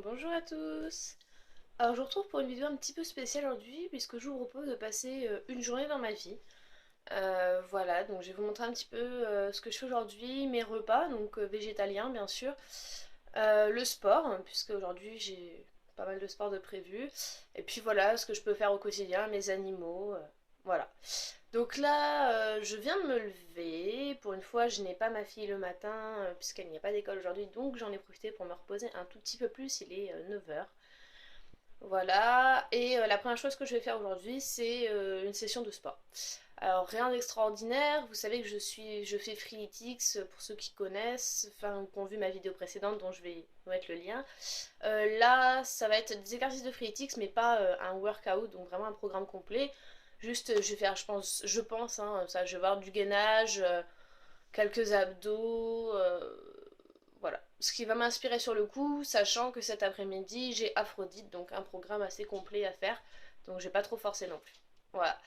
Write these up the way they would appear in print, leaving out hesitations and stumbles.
Bonjour à tous. Alors je vous retrouve pour une vidéo un petit peu spéciale aujourd'hui puisque je vous propose de passer une journée dans ma vie. Voilà, donc je vais vous montrer un petit peu ce que je fais aujourd'hui, mes repas, donc végétaliens bien sûr, le sport, puisque aujourd'hui j'ai pas mal de sport de prévu, et puis voilà ce que je peux faire au quotidien, mes animaux, voilà. Donc là, je viens de me lever. Pour une fois, je n'ai pas ma fille le matin, puisqu'elle n'y a pas d'école aujourd'hui, donc j'en ai profité pour me reposer un tout petit peu plus. Il est 9 heures. Voilà, et la première chose que je vais faire aujourd'hui, c'est une session de sport. Alors rien d'extraordinaire, vous savez que je fais Freeletics pour ceux qui connaissent, enfin qui ont vu ma vidéo précédente dont je vais vous mettre le lien. Là, ça va être des exercices de Freeletics, mais pas un workout, donc vraiment un programme complet. Juste, je vais faire, je pense, hein, ça, je vais avoir du gainage, quelques abdos, voilà. Ce qui va m'inspirer sur le coup, sachant que cet après-midi, j'ai Aphrodite, donc un programme assez complet à faire. Donc je vais pas trop forcer non plus. Voilà.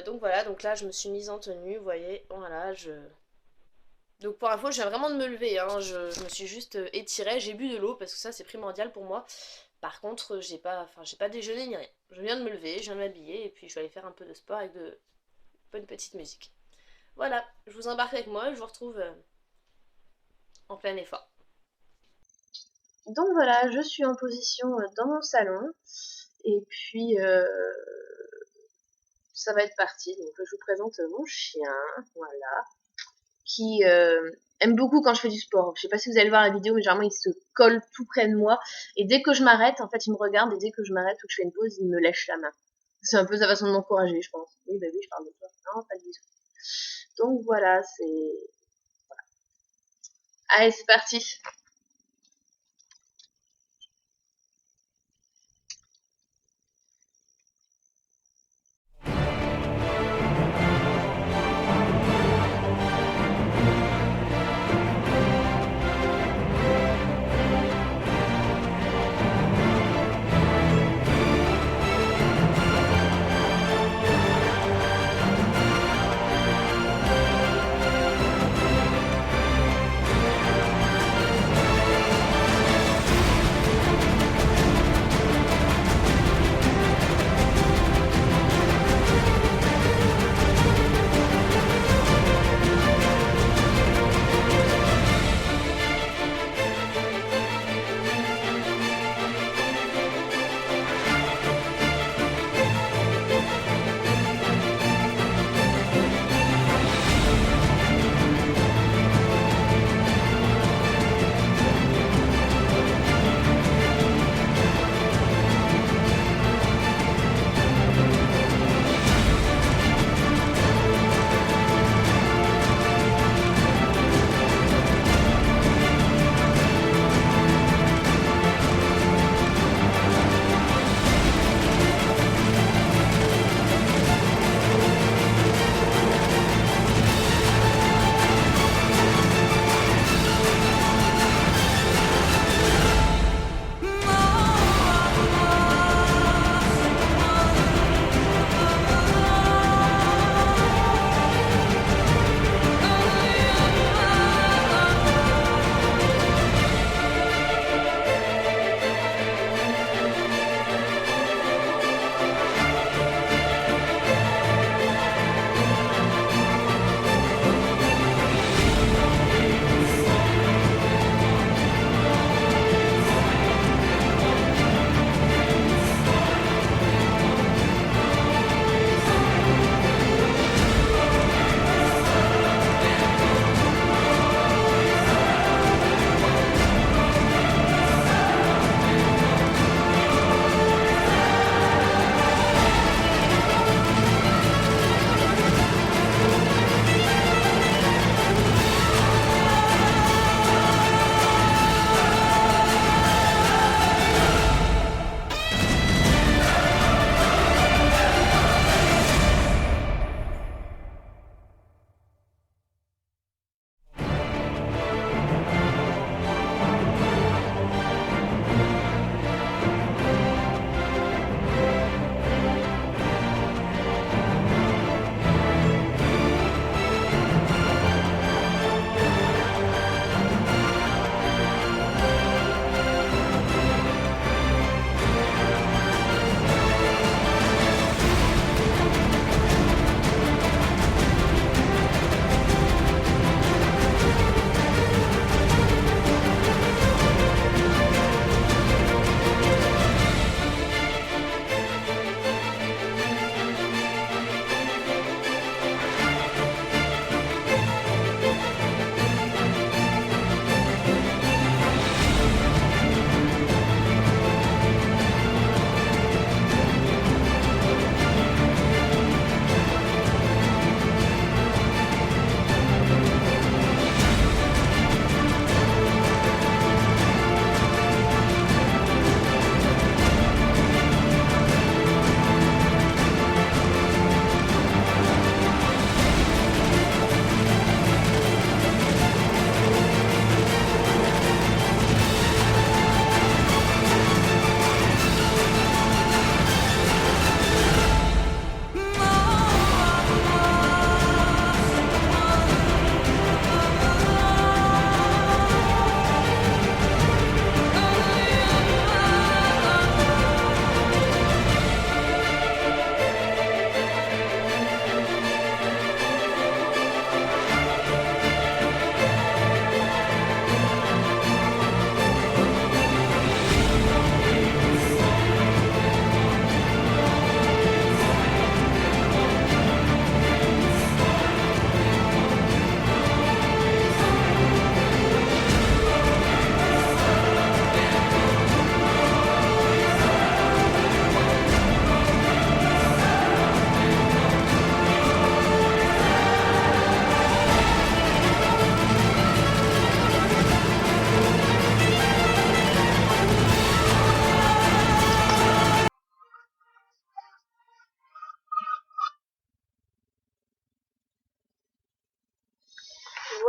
Donc voilà, donc là je me suis mise en tenue, vous voyez, voilà, Donc pour info, je viens vraiment de me lever, hein. Je me suis juste étirée, j'ai bu de l'eau, parce que ça c'est primordial pour moi. Par contre, j'ai pas déjeuné ni rien. Je viens de me lever, je viens de m'habiller, et puis je vais aller faire un peu de sport avec de bonne petite musique. Voilà, je vous embarque avec moi, je vous retrouve en plein effort. Donc voilà, je suis en position dans mon salon et puis ça va être parti. Donc je vous présente mon chien, voilà, qui aime beaucoup quand je fais du sport. Je sais pas si vous allez voir la vidéo, mais généralement il se colle tout près de moi et dès que je m'arrête, en fait il me regarde et dès que je m'arrête ou que je fais une pause, il me lèche la main. C'est un peu sa façon de m'encourager, je pense. Oui, bah oui, je parle de toi. Non, pas de bisous. Donc voilà, c'est... Allez, c'est parti.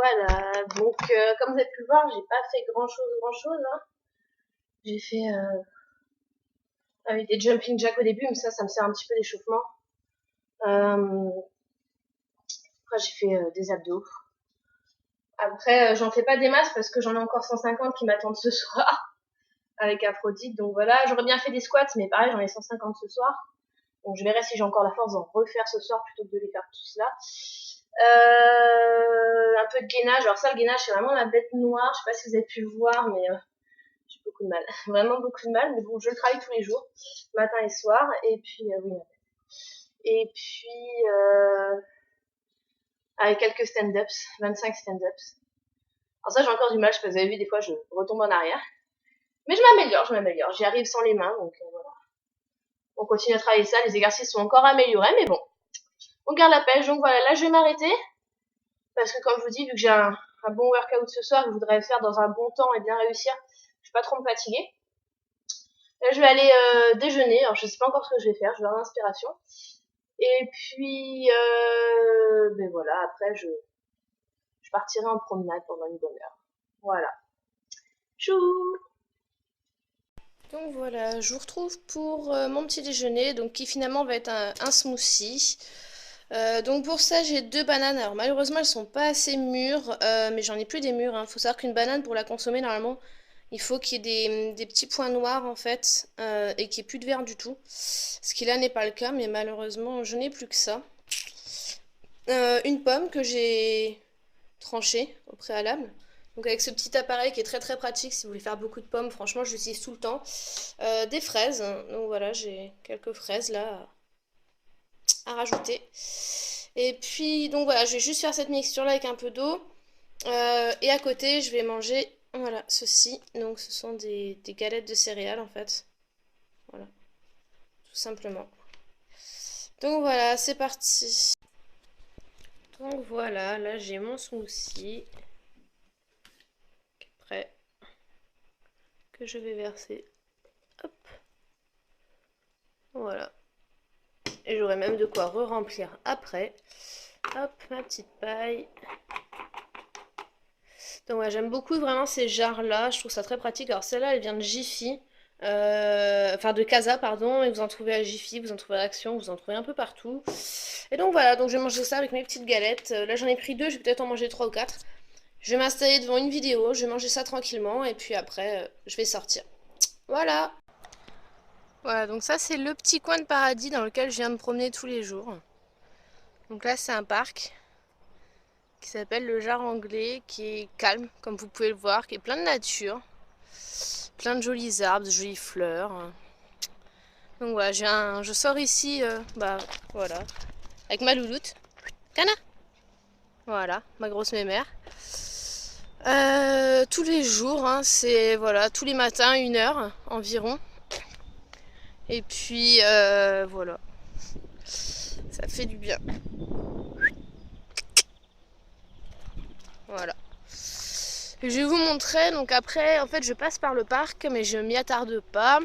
voilà, donc comme vous avez pu le voir, j'ai pas fait grand chose, hein. J'ai fait avec des jumping jacks au début, mais ça me sert un petit peu d'échauffement. Après j'ai fait des abdos. Après j'en fais pas des masses parce que j'en ai encore 150 qui m'attendent ce soir avec Aphrodite, donc voilà. J'aurais bien fait des squats, mais pareil j'en ai 150 ce soir. Donc je verrai si j'ai encore la force d'en refaire ce soir plutôt que de les faire tous là. Un peu de gainage. Alors ça, le gainage, c'est vraiment la bête noire. Je sais pas si vous avez pu le voir, mais j'ai beaucoup de mal. Vraiment beaucoup de mal. Mais bon, je le travaille tous les jours, matin et soir. Et puis, oui. Et puis, avec quelques stand-ups, 25 stand-ups. Alors ça, j'ai encore du mal. Je sais pas si vous avez vu, des fois, je retombe en arrière. Mais je m'améliore. J'y arrive sans les mains, donc voilà. On continue à travailler ça. Les exercices sont encore améliorés, mais bon. On garde la pêche. Donc voilà, là, je vais m'arrêter. Parce que comme je vous dis, vu que j'ai un bon workout ce soir, je voudrais le faire dans un bon temps et bien réussir, je vais pas trop me fatiguer. Là, je vais aller déjeuner. Alors, je sais pas encore ce que je vais faire. Je vais avoir l'inspiration. Et puis, ben voilà. Après, je partirai en promenade pendant une bonne heure. Voilà. Tchou. Donc voilà, je vous retrouve pour mon petit déjeuner, donc qui finalement va être un smoothie. Donc pour ça j'ai 2 bananes. Alors malheureusement elles sont pas assez mûres, mais j'en ai plus des mûres, hein. Faut savoir qu'une banane pour la consommer normalement il faut qu'il y ait des petits points noirs en fait, et qu'il n'y ait plus de vert du tout. Ce qui là n'est pas le cas, mais malheureusement je n'ai plus que ça. Une pomme que j'ai tranchée au préalable. Donc avec ce petit appareil qui est très très pratique si vous voulez faire beaucoup de pommes, franchement je l'utilise tout le temps. Des fraises, donc voilà j'ai quelques fraises là à rajouter. Et puis donc voilà, je vais juste faire cette mixture là avec un peu d'eau. Et à côté je vais manger, voilà, ceci. Donc ce sont des galettes de céréales en fait. Voilà, tout simplement. Donc voilà, c'est parti. Donc voilà, là j'ai mon smoothie qui est prêt, que je vais verser. Hop. Voilà. Et j'aurai même de quoi re-remplir après. Hop, ma petite paille. Donc ouais, j'aime beaucoup vraiment ces jarres-là. Je trouve ça très pratique. Alors celle-là, elle vient de Jiffy. Enfin de Casa, pardon. Et vous en trouvez à Jiffy, vous en trouvez à Action, vous en trouvez un peu partout. Et donc voilà, donc je vais manger ça avec mes petites galettes. Là j'en ai pris 2, je vais peut-être en manger 3 ou 4. Je vais m'installer devant une vidéo, je vais manger ça tranquillement. Et puis après, je vais sortir. Voilà. Voilà, donc ça c'est le petit coin de paradis dans lequel je viens me promener tous les jours. Donc là c'est un parc qui s'appelle le Jard Anglais, qui est calme comme vous pouvez le voir, qui est plein de nature, plein de jolis arbres, de jolies fleurs. Donc voilà, je sors ici, bah voilà, avec ma louloute, Cana, voilà, ma grosse mémère. Tous les jours, hein, c'est voilà, tous les matins 1 heure environ. Et puis voilà, ça fait du bien. Voilà. Et je vais vous montrer, donc après, en fait, je passe par le parc, mais je m'y attarde pas.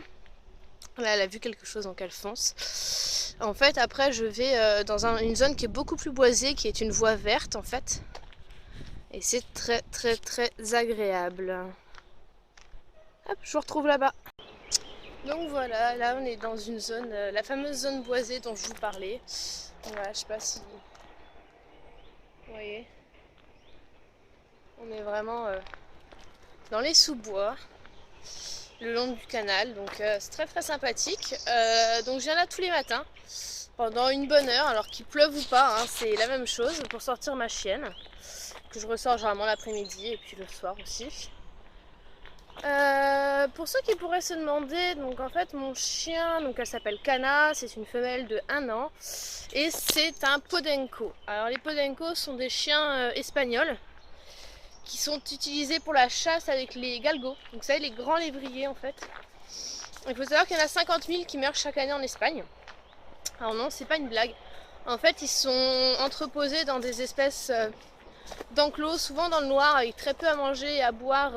Là, elle a vu quelque chose, donc elle fonce. En fait, après, je vais dans une zone qui est beaucoup plus boisée, qui est une voie verte, en fait. Et c'est très, très, très agréable. Hop, je vous retrouve là-bas. Donc voilà, là, on est dans une zone, la fameuse zone boisée dont je vous parlais. Voilà, je sais pas si vous voyez. On est vraiment dans les sous-bois, le long du canal, donc c'est très très sympathique. Donc je viens là tous les matins pendant une bonne heure, alors qu'il pleuve ou pas, hein, c'est la même chose, pour sortir ma chienne, que je ressors généralement l'après-midi et puis le soir aussi. Pour ceux qui pourraient se demander, donc en fait mon chien, donc elle s'appelle Cana, c'est une femelle de 1 an et c'est un Podenco. Alors les Podenco sont des chiens espagnols qui sont utilisés pour la chasse avec les galgos, donc vous savez les grands lévriers en fait. Il faut savoir qu'il y en a 50 000 qui meurent chaque année en Espagne. Alors non, c'est pas une blague. En fait, ils sont entreposés dans des espèces d'enclos, souvent dans le noir, avec très peu à manger et à boire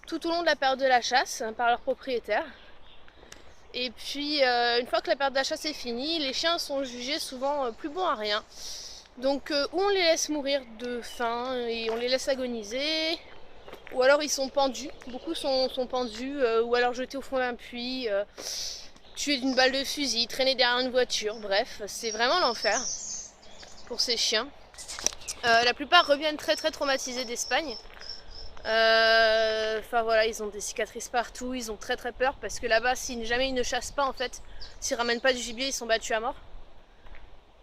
tout au long de la période de la chasse par leurs propriétaires. Et puis une fois que la période de la chasse est finie, les chiens sont jugés souvent plus bons à rien. Donc ou on les laisse mourir de faim et on les laisse agoniser, ou alors ils sont pendus, beaucoup sont pendus, ou alors jetés au fond d'un puits, tués d'une balle de fusil, traînés derrière une voiture, bref, c'est vraiment l'enfer pour ces chiens. La plupart reviennent très très traumatisés d'Espagne. Enfin voilà, ils ont des cicatrices partout, ils ont très très peur parce que là-bas, si jamais ils ne chassent pas en fait, s'ils ramènent pas du gibier, ils sont battus à mort.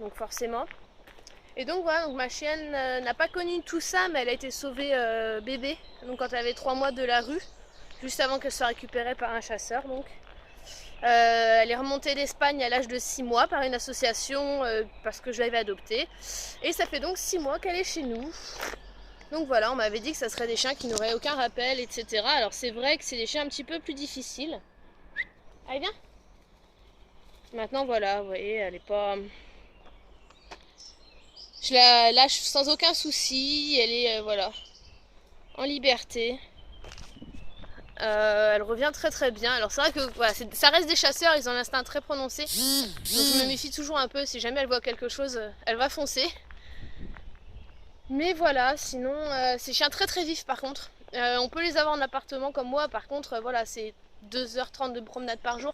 Donc forcément. Et donc voilà, donc ma chienne n'a pas connu tout ça, mais elle a été sauvée bébé, donc quand elle avait 3 mois de la rue, juste avant qu'elle soit récupérée par un chasseur. Donc elle est remontée d'Espagne à l'âge de 6 mois par une association parce que je l'avais adoptée. Et ça fait donc 6 mois qu'elle est chez nous. Donc voilà, on m'avait dit que ça serait des chiens qui n'auraient aucun rappel, etc. Alors c'est vrai que c'est des chiens un petit peu plus difficiles. Allez, viens. Maintenant voilà, vous voyez, elle est pas... Je la lâche sans aucun souci, elle est voilà, en liberté. Elle revient très très bien. Alors c'est vrai que voilà, ça reste des chasseurs, ils ont un instinct très prononcé. Donc je me méfie toujours un peu, si jamais elle voit quelque chose, elle va foncer. Mais voilà, sinon c'est chiens très très vifs par contre. On peut les avoir en appartement comme moi, par contre voilà, c'est 2h30 de promenade par jour.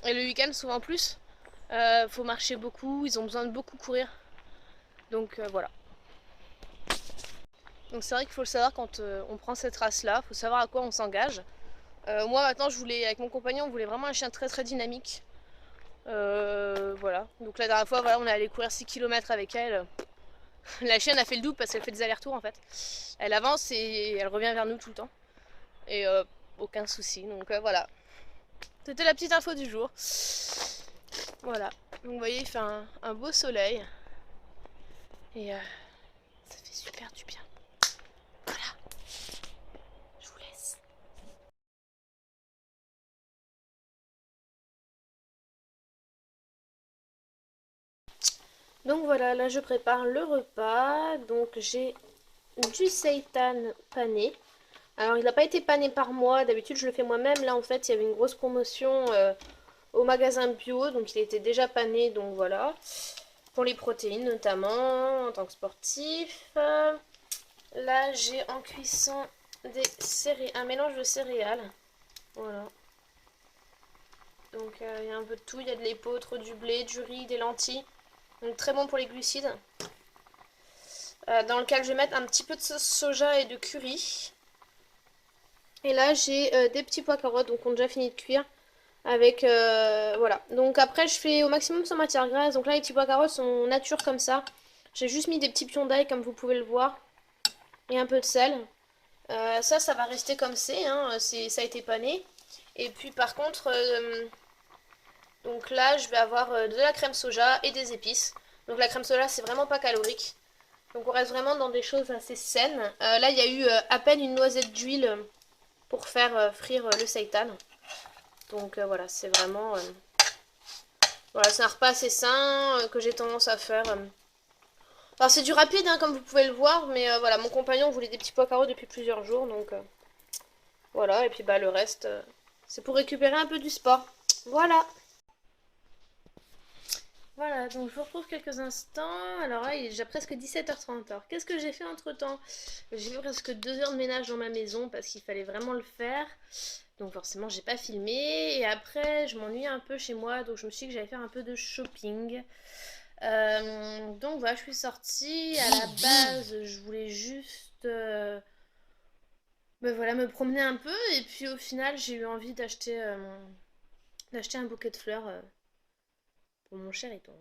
Et le week-end souvent plus. Faut marcher beaucoup, ils ont besoin de beaucoup courir. Donc voilà. Donc c'est vrai qu'il faut le savoir quand on prend cette race-là, il faut savoir à quoi on s'engage. Moi maintenant, avec mon compagnon, on voulait vraiment un chien très très dynamique. Voilà. Donc la dernière fois, voilà, on est allé courir 6 km avec elle. La chienne a fait le double parce qu'elle fait des allers-retours en fait. Elle avance et elle revient vers nous tout le temps. Et aucun souci. Donc voilà. C'était la petite info du jour. Voilà. Donc vous voyez, il fait un beau soleil. Et ça fait super du bien. Voilà. Je vous laisse. Donc voilà, là je prépare le repas. Donc j'ai du seitan pané. Alors il n'a pas été pané par moi, d'habitude je le fais moi-même. Là en fait il y avait une grosse promotion au magasin bio, donc il était déjà pané, donc voilà. Pour les protéines notamment, en tant que sportif. Là j'ai en cuisson un mélange de céréales. Voilà. Donc il y a un peu de tout, il y a de l'épeautre, du blé, du riz, des lentilles. Donc très bon pour les glucides. Dans lequel je vais mettre un petit peu de sauce soja et de curry. Et là j'ai des petits pois carottes, donc on a déjà fini de cuire. Avec voilà. Donc après je fais au maximum sans matière grasse. Donc là les petits pois carottes sont nature comme ça. J'ai juste mis des petits pions d'ail comme vous pouvez le voir. Et un peu de sel. Ça va rester comme c'est, hein. Ça a été pané. Et puis par contre, donc là je vais avoir de la crème soja et des épices. Donc la crème soja c'est vraiment pas calorique. Donc on reste vraiment dans des choses assez saines. Là il y a eu à peine une noisette d'huile pour faire frire le seitan. Donc voilà, c'est vraiment... voilà, c'est un repas assez sain que j'ai tendance à faire. Alors c'est du rapide, hein, comme vous pouvez le voir, mais voilà, mon compagnon voulait des petits pois carottes depuis plusieurs jours, donc voilà, et puis bah le reste, c'est pour récupérer un peu du sport. Voilà. Voilà, donc je vous retrouve quelques instants. Alors là, il est déjà presque 17h30. Alors qu'est-ce que j'ai fait entre-temps? J'ai fait presque 2 heures de ménage dans ma maison parce qu'il fallait vraiment le faire. Donc forcément, j'ai pas filmé. Et après, je m'ennuie un peu chez moi, donc je me suis dit que j'allais faire un peu de shopping. Donc voilà, je suis sortie. À la base, je voulais juste ben voilà, me promener un peu. Et puis au final, j'ai eu envie d'acheter un bouquet de fleurs pour mon cher et tendre.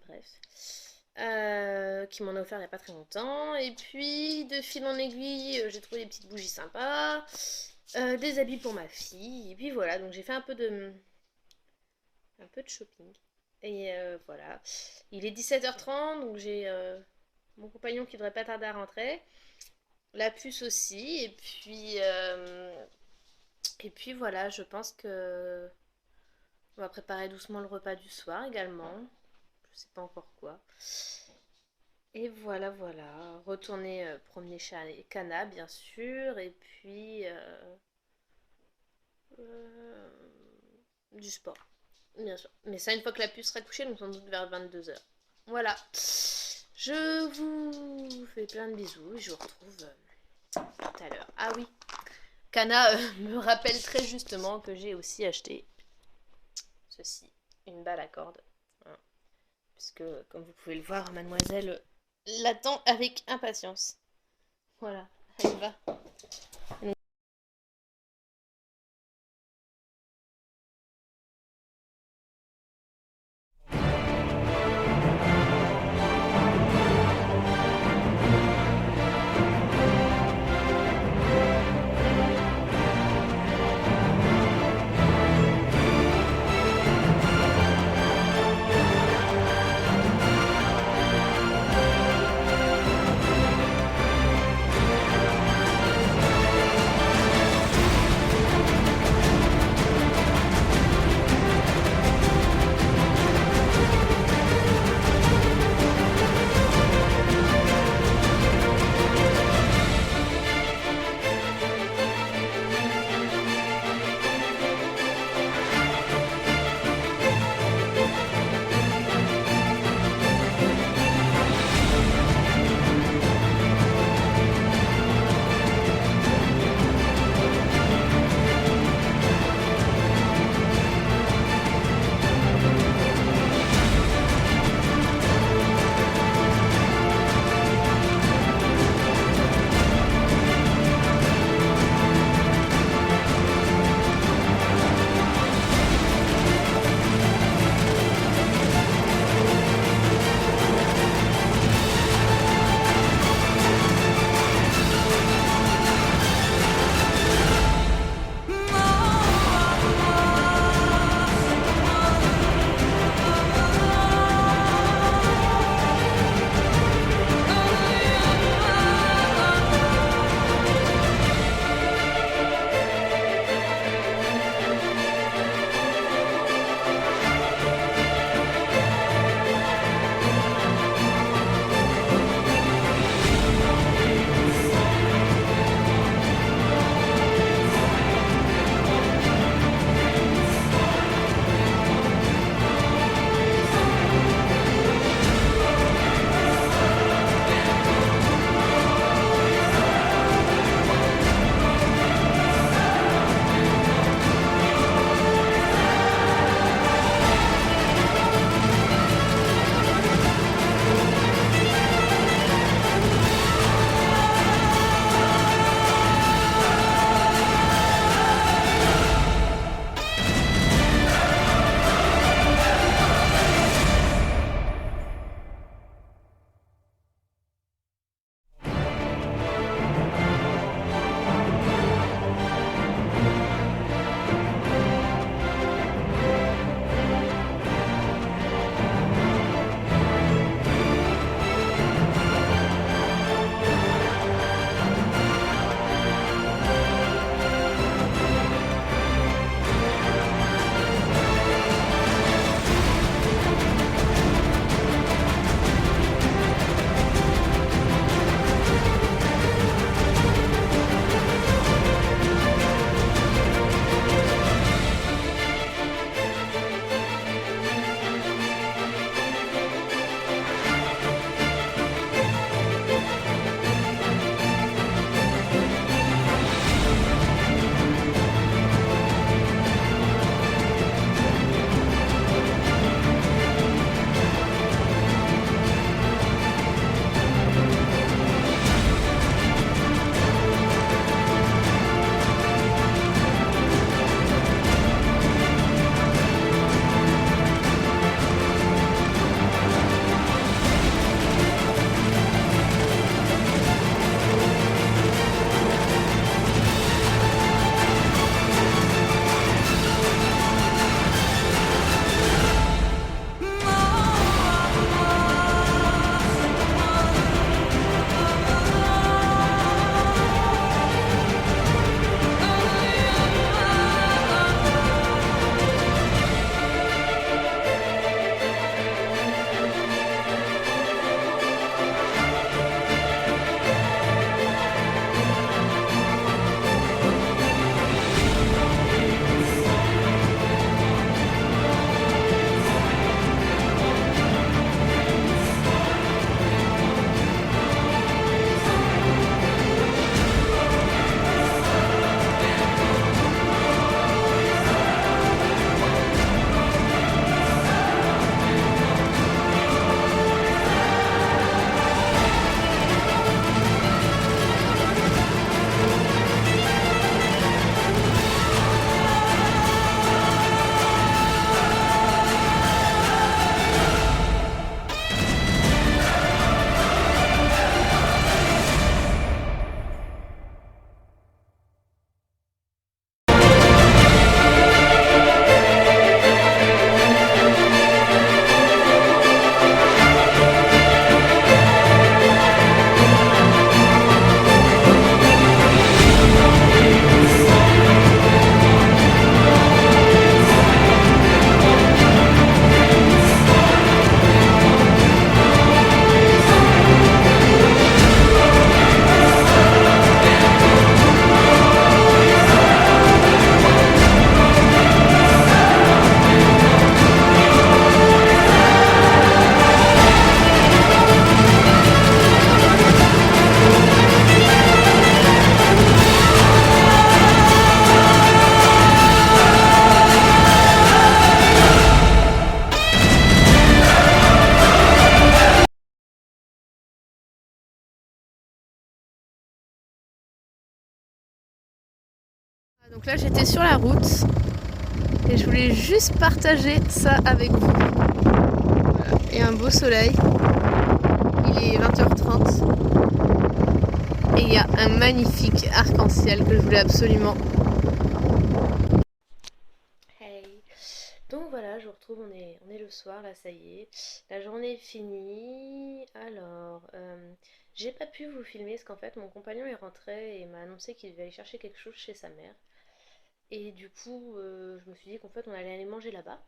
Bref. Qui m'en a offert il n'y a pas très longtemps. Et puis, de fil en aiguille, j'ai trouvé des petites bougies sympas. Des habits pour ma fille. Et puis voilà, donc j'ai fait un peu de shopping. Et voilà. Il est 17h30, donc j'ai mon compagnon qui devrait pas tarder à rentrer. La puce aussi. Et puis voilà, je pense que on va préparer doucement le repas du soir également. Je sais pas encore quoi. Et voilà, voilà. Retourner promener chez Cana, bien sûr. Et puis euh, du sport, bien sûr. Mais ça, une fois que la puce sera couchée, donc sans doute vers 22h. Voilà. Je vous fais plein de bisous et je vous retrouve tout à l'heure. Ah oui, Kana me rappelle très justement que j'ai aussi acheté ceci, une balle à cordes. Hein, puisque, comme vous pouvez le voir, mademoiselle l'attend avec impatience. Voilà, elle va. Donc là j'étais sur la route et je voulais juste partager ça avec vous. Voilà. Et un beau soleil, il est 20h30 et il y a un magnifique arc-en-ciel que je voulais absolument. Hey. Donc voilà, je vous retrouve, on est le soir, là ça y est. La journée est finie. Alors, j'ai pas pu vous filmer parce qu'en fait mon compagnon est rentré et m'a annoncé qu'il devait aller chercher quelque chose chez sa mère. Et du coup, je me suis dit qu'en fait on allait aller manger là-bas.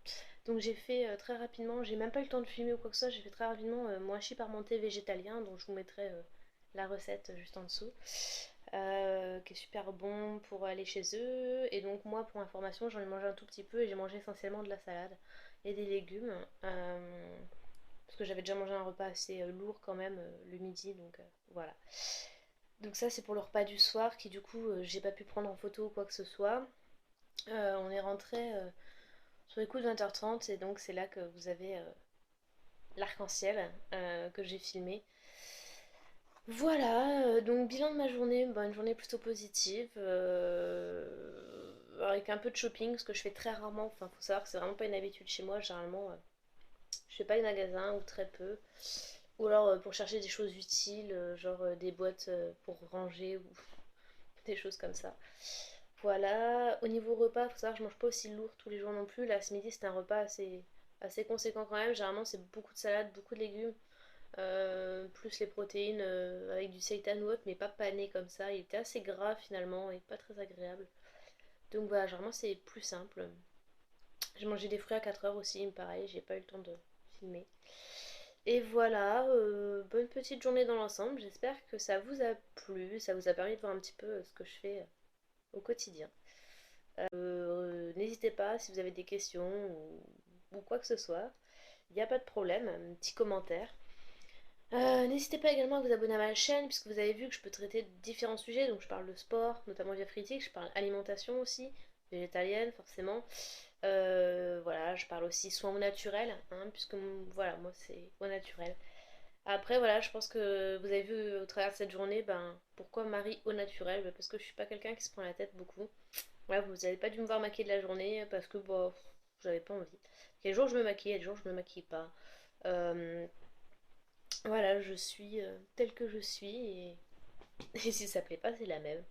Donc j'ai fait très rapidement, j'ai même pas eu le temps de filmer ou quoi que ce soit, j'ai fait très rapidement mon hachis parmentier végétalien, dont je vous mettrai la recette juste en dessous, qui est super bon pour aller chez eux. Et donc moi, pour information, j'en ai mangé un tout petit peu et j'ai mangé essentiellement de la salade et des légumes. Parce que j'avais déjà mangé un repas assez lourd quand même le midi, donc voilà. Donc ça c'est pour le repas du soir qui du coup j'ai pas pu prendre en photo ou quoi que ce soit. On est rentré sur les coups de 20h30 et donc c'est là que vous avez l'arc-en-ciel que j'ai filmé. Voilà, donc bilan de ma journée, bah, une journée plutôt positive, avec un peu de shopping, ce que je fais très rarement, enfin faut savoir que c'est vraiment pas une habitude chez moi, généralement je fais pas les magasins ou très peu, ou alors pour chercher des choses utiles, genre des boîtes pour ranger ou des choses comme ça. Voilà, au niveau repas, faut savoir que je mange pas aussi lourd tous les jours non plus. Là, ce midi, c'était un repas assez conséquent quand même. Généralement, c'est beaucoup de salade, beaucoup de légumes, plus les protéines avec du seitan ou autre, mais pas pané comme ça. Il était assez gras finalement et pas très agréable. Donc voilà, généralement, c'est plus simple. J'ai mangé des fruits à 4 heures aussi, pareil, j'ai pas eu le temps de filmer. Et voilà, bonne petite journée dans l'ensemble. J'espère que ça vous a plu, ça vous a permis de voir un petit peu ce que je fais au quotidien. N'hésitez pas si vous avez des questions ou quoi que ce soit. Il n'y a pas de problème, un petit commentaire. N'hésitez pas également à vous abonner à ma chaîne puisque vous avez vu que je peux traiter de différents sujets. Donc je parle de sport, notamment via critique, je parle alimentation aussi, végétalienne forcément. Voilà, je parle aussi soins au naturel, hein, puisque voilà, moi c'est au naturel. Après voilà, je pense que vous avez vu au travers de cette journée, ben pourquoi Marie au naturel? Ben, parce que je suis pas quelqu'un qui se prend la tête beaucoup. Ouais, vous n'avez pas dû me voir maquiller de la journée parce que bah, j'avais pas envie. Il y a des jours je me maquille, il y a des jours je me maquille pas. Euh, voilà, je suis telle que je suis et si ça plaît pas, c'est la même.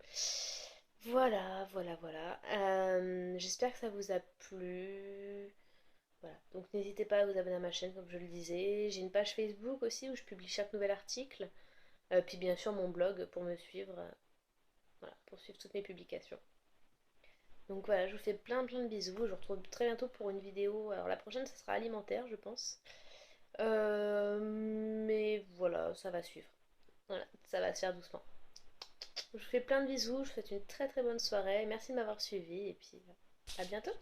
Voilà. J'espère que ça vous a plu. Voilà, donc n'hésitez pas à vous abonner à ma chaîne comme je le disais. J'ai une page Facebook aussi où je publie chaque nouvel article. Puis bien sûr mon blog pour me suivre, voilà, pour suivre toutes mes publications. Donc voilà, je vous fais plein de bisous. Je vous retrouve très bientôt pour une vidéo. Alors la prochaine, ça sera alimentaire, je pense. Mais voilà, ça va suivre. Voilà, ça va se faire doucement. Je vous fais plein de bisous. Je vous souhaite une très bonne soirée. Merci de m'avoir suivi. Et puis à bientôt.